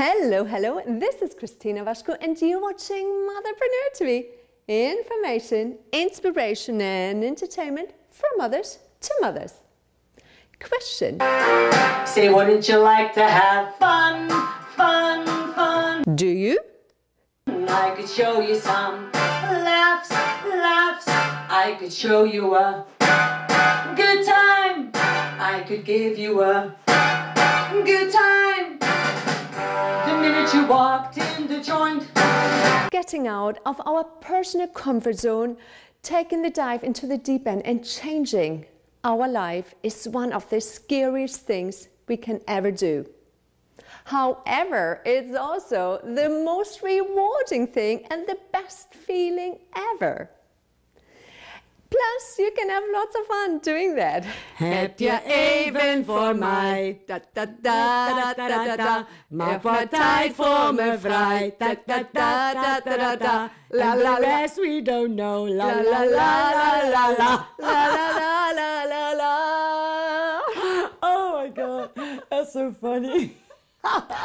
Hello, hello, this is Christina Waschko and you're watching Motherpreneur TV. Information, inspiration and entertainment from mothers to mothers. Question. Say, wouldn't you like to have fun, fun, fun? Do you? I could show you some laughs, laughs. I could show you a good time. I could give you a good time. The minute you walked in the joint. Getting out of our personal comfort zone, taking the dive into the deep end and changing our life is one of the scariest things we can ever do. However, it's also the most rewarding thing and the best feeling ever. Plus, you can have lots of fun doing that. Heb je even voor mij? Da da da da da da da. Maak wat tijd voor me vrij. Da da da da da da da. La la la. We don't know. La la la la la la. La la la la la. Oh my God, that's so funny.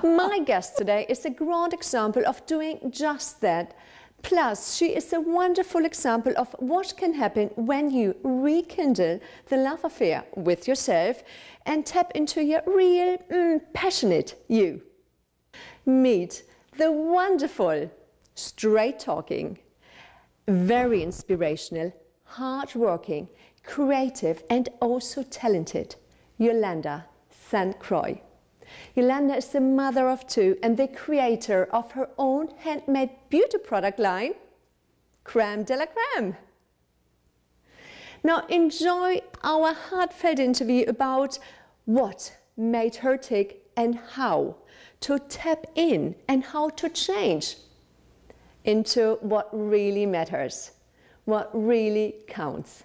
My guest today is a grand example of doing just that. Plus, she is a wonderful example of what can happen when you rekindle the love affair with yourself and tap into your real, passionate you. Meet the wonderful, straight-talking, very inspirational, hard-working, creative and also talented Jolanda Croix. Jolanda is the mother of two and the creator of her own handmade beauty product line, Creme de la Creme. Now enjoy our heartfelt interview about what made her tick and how to tap in and how to change into what really matters, what really counts.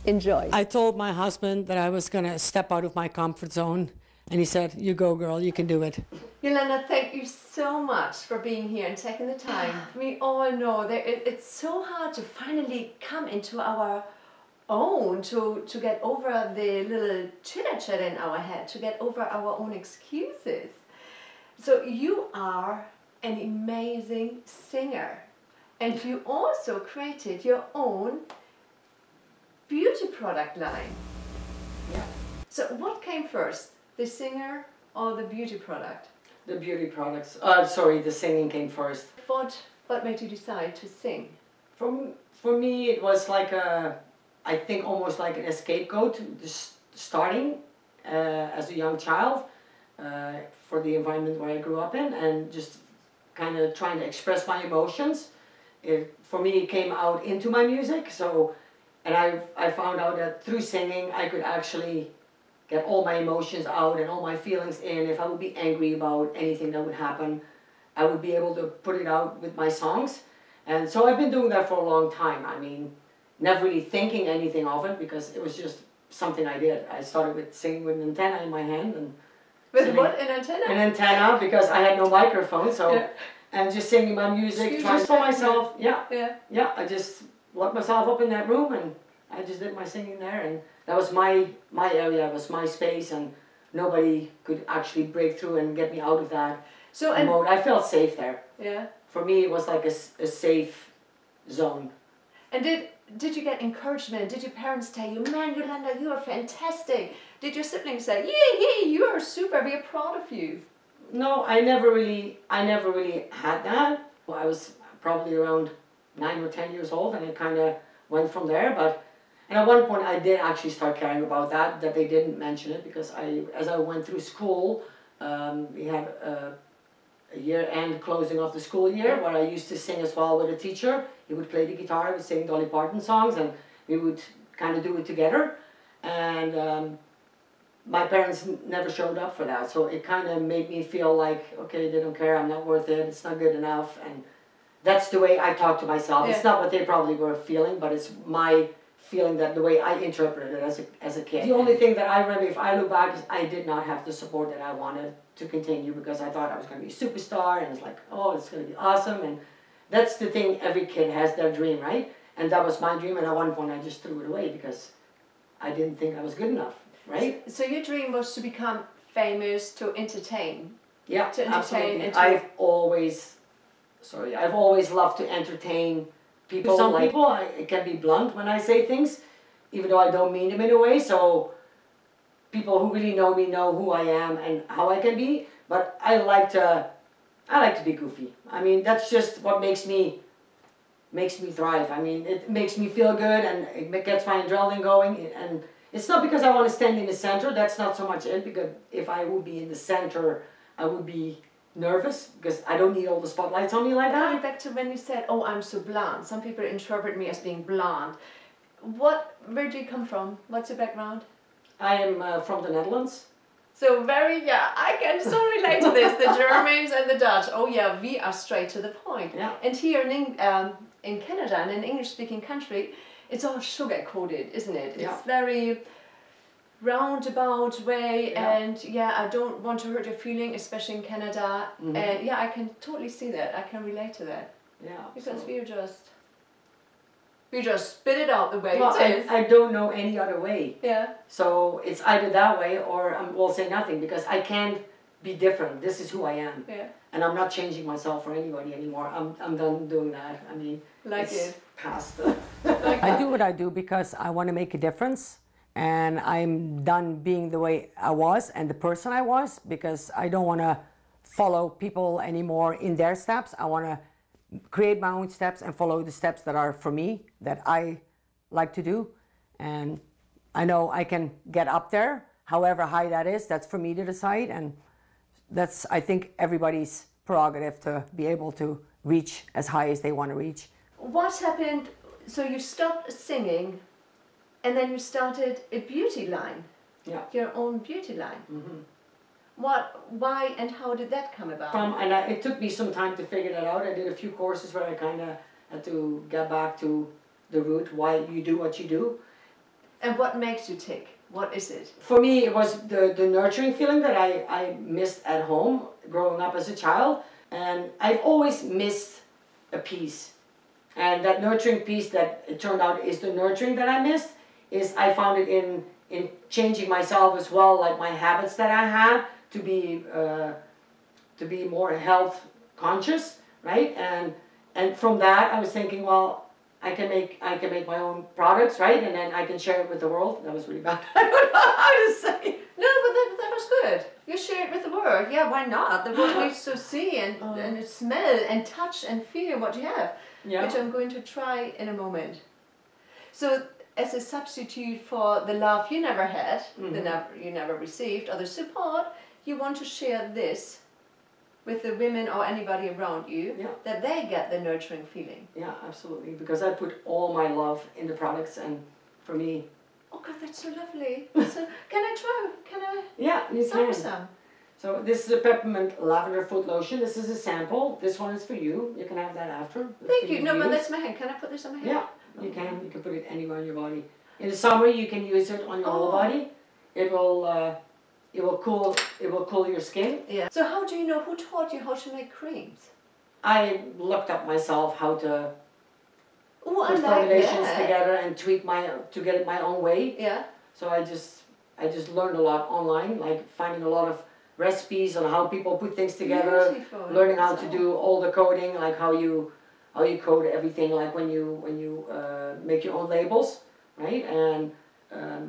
Enjoy. I told my husband that I was going to step out of my comfort zone. And he said, you go, girl, you can do it. Jolanda, thank you so much for being here and taking the time. We all know that it's so hard to finally come into our own, to get over the little chitter-chatter in our head, to get over our own excuses. So you are an amazing singer. And you also created your own beauty product line. Yeah. So what came first? The singer or the beauty product? The beauty products. Sorry, the singing came first. What made you decide to sing? For me, it was like I think almost like an scapegoat, just starting as a young child for the environment where I grew up in and just kind of trying to express my emotions. For me, it came out into my music. So, and I found out that through singing, I could actually get all my emotions out and all my feelings in. If I would be angry about anything that would happen, I would be able to put it out with my songs. And so I've been doing that for a long time. I mean, never really thinking anything of it because it was just something I did. I started with singing with an antenna in my hand. And with what? An antenna? An antenna because I had no microphone. So, yeah. And just singing my music, trying for myself. Yeah. I just locked myself up in that room and I just did my singing there. And that was my area, was my space, and nobody could actually break through and get me out of that mode. I felt safe there. Yeah. For me, it was like a safe zone. And did you get encouragement? Did your parents tell you, man, Jolanda, you are fantastic? Did your siblings say, yeah, you are super, we are proud of you? No, I never really had that. Well, I was probably around 9 or 10 years old, and it kind of went from there. And at one point I did actually start caring about that they didn't mention it because as I went through school, we had a year-end closing of the school year where I used to sing as well with a teacher. He would play the guitar, I would sing Dolly Parton songs, and we would kind of do it together. And my parents never showed up for that, so it kind of made me feel like, okay, they don't care, I'm not worth it, it's not good enough. And that's the way I talk to myself. Yeah. It's not what they probably were feeling, but it's my feeling, that the way I interpreted it as a kid. The only thing that I remember, if I look back, is I did not have the support that I wanted to continue because I thought I was going to be a superstar and it's like, oh, it's going to be awesome. And that's the thing, every kid has their dream, right? And that was my dream, and at one point I just threw it away because I didn't think I was good enough, right? So your dream was to become famous, to entertain Yeah, to entertain absolutely. and I've always loved to entertain people. Some people, it can be blunt when I say things, even though I don't mean them in a way. So people who really know me know who I am and how I can be. But I like to be goofy. I mean, that's just what makes me thrive. I mean, it makes me feel good and it gets my adrenaline going. And it's not because I want to stand in the center. That's not so much it, because if I would be in the center, I would be nervous because I don't need all the spotlights on me like that. Going back to when you said, oh, I'm so blonde. Some people interpret me as being blonde. Where do you come from? What's your background? I am from the Netherlands. So I can so relate to this. The Germans and the Dutch. Oh yeah, we are straight to the point. Yeah. And here in Canada, in an English-speaking country, it's all sugar-coated, isn't it? Yeah. It's very roundabout way, and I don't want to hurt your feeling, especially in Canada. Mm-hmm. And I can totally see that. I can relate to that. Yeah. Because we just spit it out the way Well, it is. I don't know any other way. Yeah. So it's either that way or we'll say nothing, because I can't be different. This is who I am. Yeah. And I'm not changing myself for anybody anymore. I'm done doing that. I mean, it's past the... I do what I do because I want to make a difference, and I'm done being the way I was and the person I was, because I don't want to follow people anymore in their steps. I want to create my own steps and follow the steps that are for me, that I like to do. And I know I can get up there, however high that is. That's for me to decide, and that's, I think, everybody's prerogative to be able to reach as high as they want to reach. What happened? So you stopped singing, and then you started a beauty line. Yeah. Your own beauty line. Mm-hmm. Why, and how did that come about? It took me some time to figure that out. I did a few courses where I kind of had to get back to the root, why you do what you do. And what makes you tick? What is it? For me, it was the nurturing feeling that I missed at home growing up as a child. And I've always missed a piece. And that nurturing piece that it turned out is the nurturing that I missed, is I found it in changing myself as well, like my habits that I had to be more health conscious, right? And from that I was thinking, well, I can make my own products, right? And then I can share it with the world. That was really bad. I don't know how to say. No, but that was good. You share it with the world. Yeah, why not? The world needs to see and smell and touch and feel what you have, which I'm going to try in a moment. So, as a substitute for the love you never had, you never received, or the support, you want to share this with the women or anybody around you, that they get the nurturing feeling. Yeah, absolutely. Because I put all my love in the products, and for me... Oh God, that's so lovely. So, can I try? Can I? Yeah, you can. Some. So this is a peppermint lavender foot lotion. This is a sample. This one is for you. You can have that after. Thank you. No, but that's my hand. Can I put this on my hand? Yeah, you can. You can put it anywhere on your body. In the summer, you can use it on your whole body. It will cool your skin. Yeah. So how do you know, who taught you how to make creams? I looked up myself how to put like formulations that. together and tweak to get it my own way. Yeah. So I just learned a lot online, like finding a lot of recipes on how people put things together, Beautiful. learning how to do all the coding, like how you code everything, like when you make your own labels, right? And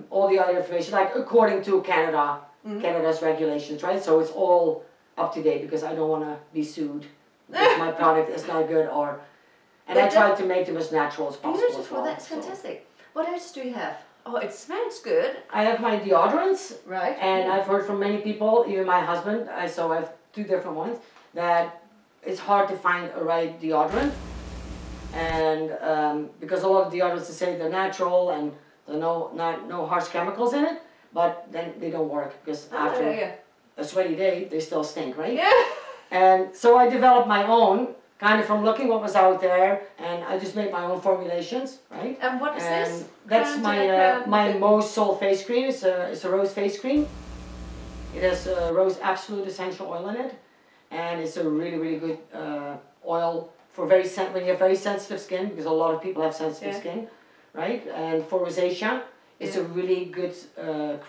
all the other information, like according to Canada's regulations, right? So it's all up to date, because I don't want to be sued if my product is not good, and I try to make them as natural as possible. Beautiful, that's fantastic. What else do you have? Oh, it smells good. I have my deodorants, right? And I've heard from many people, even my husband, so I have 2 different ones, that it's hard to find a right deodorant. And because a lot of deodorants, they say they're natural and there are no harsh chemicals in it, but then they don't work, because after a sweaty day, they still stink, right? Yeah. And so I developed my own, kind of from looking what was out there, and I just made my own formulations, right? And what is this? That's my Most Soul face cream. It's a rose face cream. It has rose absolute essential oil in it, and it's a really, really good oil for when you have very sensitive skin, because a lot of people have sensitive skin, right? And for rosacea, it's a really good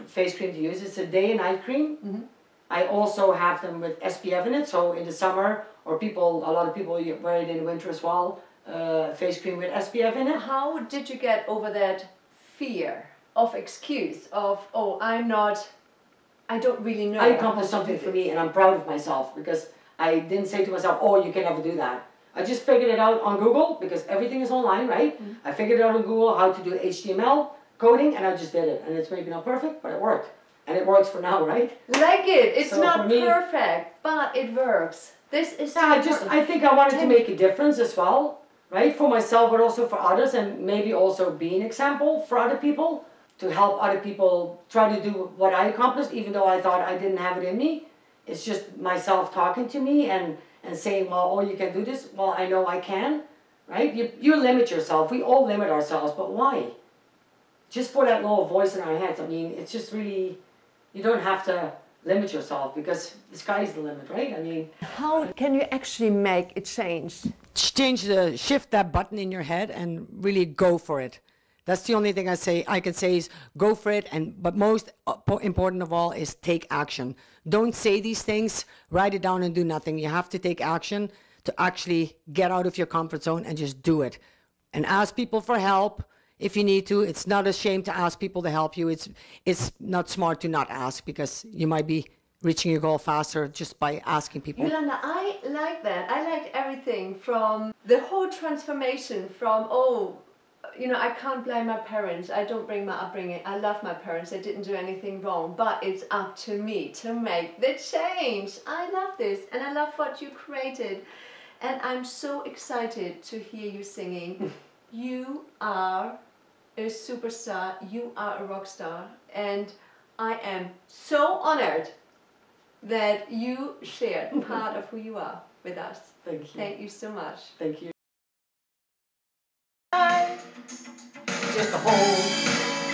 face cream to use. It's a day and night cream, I also have them with SPF in it, so in the summer, or a lot of people wear it in the winter as well, face cream with SPF in it. How did you get over that fear of excuse of, oh, I don't really know? I accomplished something for me and I'm proud of myself because I didn't say to myself, oh, you can never do that. I just figured it out on Google because everything is online, right? I figured it out on Google how to do HTML coding and I just did it. And it's maybe not perfect, but it worked. And it works for now, right? Like it. It's So not for me- perfect, but it works. This is so important. I think I wanted to make a difference as well, right? For myself, but also for others, and maybe also be an example for other people, to help other people try to do what I accomplished, even though I thought I didn't have it in me. It's just myself talking to me and saying, well, oh, you can do this. Well, I know I can, right? You limit yourself. We all limit ourselves, but why? Just for that little voice in our heads. I mean, it's just really, you don't have to limit yourself because the sky's the limit, right? I mean, How can you actually make a change? Shift that button in your head and really go for it. That's the only thing I can say is go for it. But most important of all is take action. Don't say these things, write it down and do nothing. You have to take action to actually get out of your comfort zone and just do it. And ask people for help if you need to. It's not a shame to ask people to help you. It's not smart to not ask because you might be reaching your goal faster just by asking people. Jolanda, I like that. I liked everything from the whole transformation from, oh, you know, I can't blame my parents. I don't bring my upbringing. I love my parents. They didn't do anything wrong. But it's up to me to make the change. I love this. And I love what you created. And I'm so excited to hear you singing. You are a superstar. You are a rock star. And I am so honored that you shared part of who you are with us. thank you. Thank you so much. Thank you. Just to hold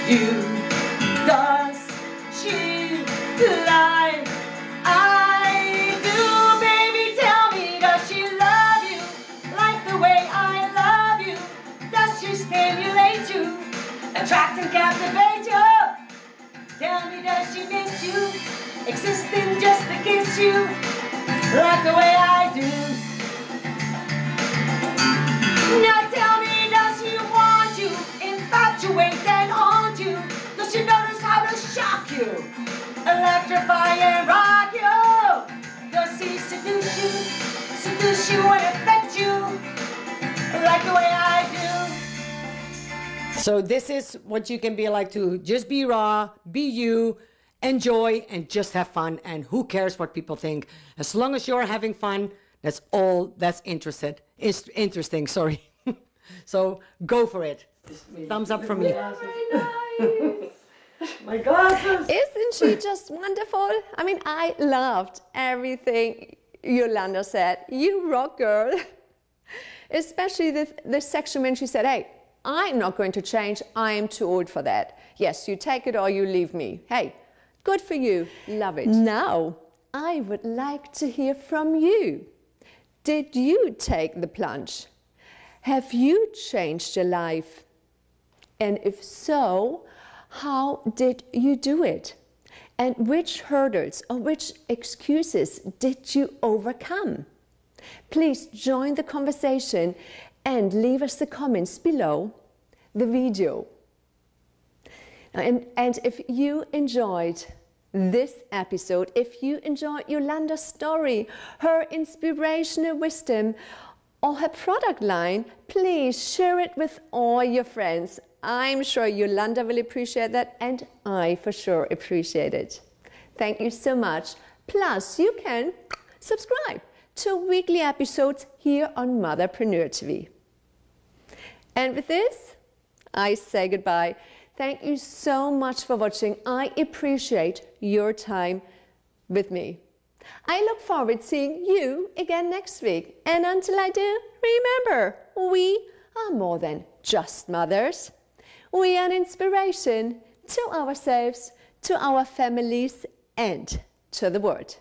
you, does she lie? I do, baby, tell me, does she love you like the way I love you? Does she stimulate you, attract and captivate you? Tell me, does she miss you, existing just to kiss you like the way I do? Now tell me, does she want you, infatuate and haunt you? Does she notice how to shock you, electrify and rock you? Does she seduce you and affect you like the way I do? So this is what you can be like too. Just be raw, be you, enjoy, and just have fun. And who cares what people think? As long as you're having fun, that's all that's interesting, sorry. So go for it. Thumbs up from me. Very nice. My glasses! Isn't she just wonderful? I mean, I loved everything Jolanda said. You rock, girl. Especially the section when she said, hey, I'm not going to change. I am too old for that. Yes, you take it or you leave me. Hey, good for you. Love it. Now, I would like to hear from you. Did you take the plunge? Have you changed your life? And if so, how did you do it? And which hurdles or which excuses did you overcome? Please join the conversation and leave us the comments below the video. And if you enjoyed this episode, if you enjoyed Jolanda's story, her inspirational wisdom, or her product line, please share it with all your friends. I'm sure Jolanda will appreciate that, and I for sure appreciate it. Thank you so much. Plus, you can subscribe to weekly episodes here on Motherpreneur TV. And with this, I say goodbye. Thank you so much for watching. I appreciate your time with me. I look forward to seeing you again next week. And until I do, remember, we are more than just mothers. We are an inspiration to ourselves, to our families, and to the world.